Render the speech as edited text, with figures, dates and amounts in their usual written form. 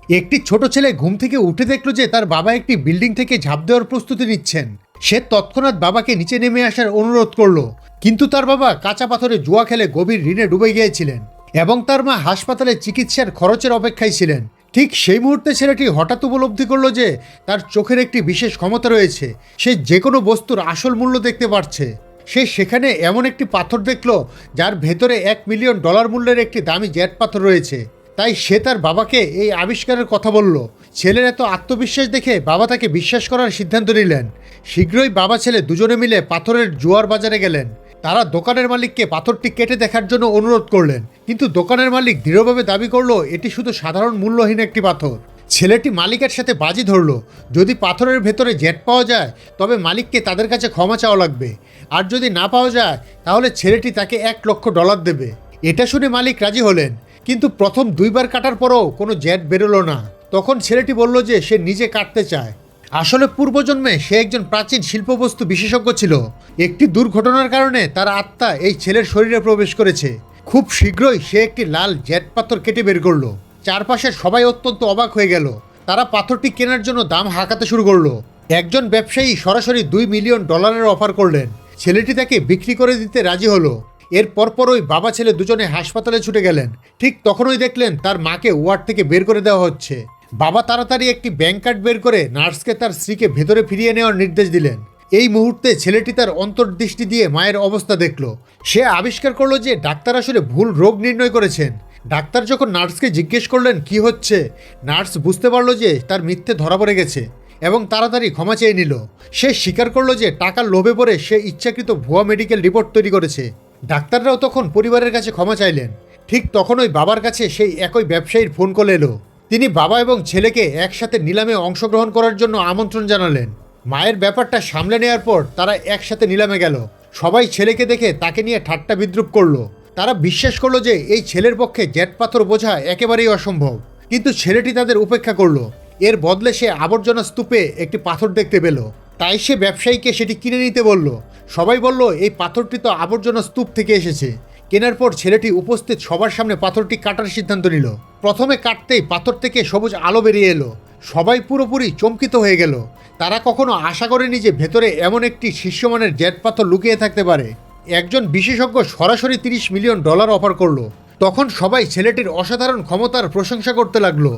একটি ছোট ছেলে ঘুম থেকে উঠে দেখল যে তার বাবা একটি বিল্ডিং থেকে ঝাঁপ দেওয়ার প্রস্তুতি নিচ্ছেন। সে তৎক্ষণাৎ বাবাকে নিচে নেমে আসার অনুরোধ করলো, কিন্তু তার বাবা কাঁচা পাথরে জুয়া খেলে গভীর ঋণে ডুবে গিয়েছিলেন এবং তার মা হাসপাতালে চিকিৎসার খরচের অপেক্ষায় ছিলেন। ঠিক সেই মুহূর্তে ছেলেটি হঠাৎ উপলব্ধি করলো যে তার চোখের একটি বিশেষ ক্ষমতা রয়েছে, সে যে কোনো বস্তুর আসল মূল্য দেখতে পারছে। সে সেখানে এমন একটি পাথর দেখল যার ভেতরে $1 মিলিয়ন মূল্যের একটি দামি জেট পাথর রয়েছে। তাই সে তার বাবাকে এই আবিষ্কারের কথা বলল। ছেলের এত আত্মবিশ্বাস দেখে বাবা তাকে বিশ্বাস করার সিদ্ধান্ত নিলেন। শীঘ্রই বাবা ছেলে দুজনে মিলে পাথরের জুয়ার বাজারে গেলেন। তারা দোকানের মালিককে পাথরটি কেটে দেখার জন্য অনুরোধ করলেন, কিন্তু দোকানের মালিক দৃঢ়ভাবে দাবি করলো এটি শুধু সাধারণ মূল্যহীন একটি পাথর। ছেলেটি মালিকের সাথে বাজি ধরল, যদি পাথরের ভেতরে জেট পাওয়া যায় তবে মালিককে তাদের কাছে ক্ষমা চাওয়া লাগবে, আর যদি না পাওয়া যায় তাহলে ছেলেটি তাকে $1 লক্ষ দেবে। এটা শুনে মালিক রাজি হলেন, কিন্তু প্রথম 2বার কাটার পরও কোনো জেট বেরোলো না। তখন ছেলেটি বলল যে সে নিজে কাটতে চায়। আসলে পূর্বজন্মে সে একজন প্রাচীন শিল্পবস্তু বিশেষজ্ঞ ছিল। একটি দুর্ঘটনার কারণে তার আত্মা এই ছেলের শরীরে প্রবেশ করেছে। খুব শীঘ্রই সে একটি লাল জেট পাথর কেটে বের করলো। চারপাশের সবাই অত্যন্ত অবাক হয়ে গেল। তারা পাথরটি কেনার জন্য দাম হাঁকাতে শুরু করলো। একজন ব্যবসায়ী সরাসরি $2 মিলিয়ন অফার করলেন। ছেলেটি তাকে বিক্রি করে দিতে রাজি হলো। এর পরপরই বাবা ছেলে দুজনে হাসপাতালে ছুটে গেলেন। ঠিক তখনই দেখলেন তার মাকে ওয়ার্ড থেকে বের করে দেওয়া হচ্ছে। বাবা তাড়াতাড়ি একটি ব্যাংক কার্ড বের করে নার্সকে তার স্ত্রীকে ভেতরে ফিরিয়ে নেওয়ার নির্দেশ দিলেন। এই মুহূর্তে ছেলেটি তার অন্তর্দৃষ্টি দিয়ে মায়ের অবস্থা দেখল। সে আবিষ্কার করলো যে ডাক্তার আসলে ভুল রোগ নির্ণয় করেছেন। ডাক্তার যখন নার্সকে জিজ্ঞেস করলেন কি হচ্ছে, নার্স বুঝতে পারলো যে তার মিথ্যে ধরা পড়ে গেছে এবং তাড়াতাড়ি ক্ষমা চেয়ে নিল। সে স্বীকার করলো যে টাকার লোভে পড়ে সে ইচ্ছাকৃত ভুয়া মেডিকেল রিপোর্ট তৈরি করেছে। ডাক্তাররাও তখন পরিবারের কাছে ক্ষমা চাইলেন। ঠিক তখনই বাবার কাছে সেই একই ব্যবসায়ীর ফোন কল এলো। তিনি বাবা এবং ছেলেকে একসাথে নিলামে অংশগ্রহণ করার জন্য আমন্ত্রণ জানালেন। মায়ের ব্যাপারটা সামলে নেওয়ার পর তারা একসাথে নিলামে গেল। সবাই ছেলেকে দেখে তাকে নিয়ে ঠাট্টা বিদ্রুপ করলো। তারা বিশ্বাস করলো যে এই ছেলের পক্ষে জেট পাথর বোঝা একেবারেই অসম্ভব। কিন্তু ছেলেটি তাদের উপেক্ষা করলো। এর বদলে সে আবর্জনা স্তূপে একটি পাথর দেখতে পেল। তাই সে ব্যবসায়ীকে সেটি কিনে নিতে বলল। সবাই বলল এই পাথরটি তো আবর্জনা স্তূপ থেকে এসেছে। কেনার পর ছেলেটি উপস্থিত সবার সামনে পাথরটি কাটার সিদ্ধান্ত নিল। প্রথমে কাটতেই পাথর থেকে সবুজ আলো বেরিয়ে এলো। সবাই পুরোপুরি চমকিত হয়ে গেল। তারা কখনো আশা করেনি যে ভেতরে এমন একটি শীর্ষমানের জেট পাথর লুকিয়ে থাকতে পারে। একজন বিশেষজ্ঞ সরাসরি $30 মিলিয়ন অফার করলো। তখন সবাই ছেলেটির অসাধারণ ক্ষমতার প্রশংসা করতে লাগলো।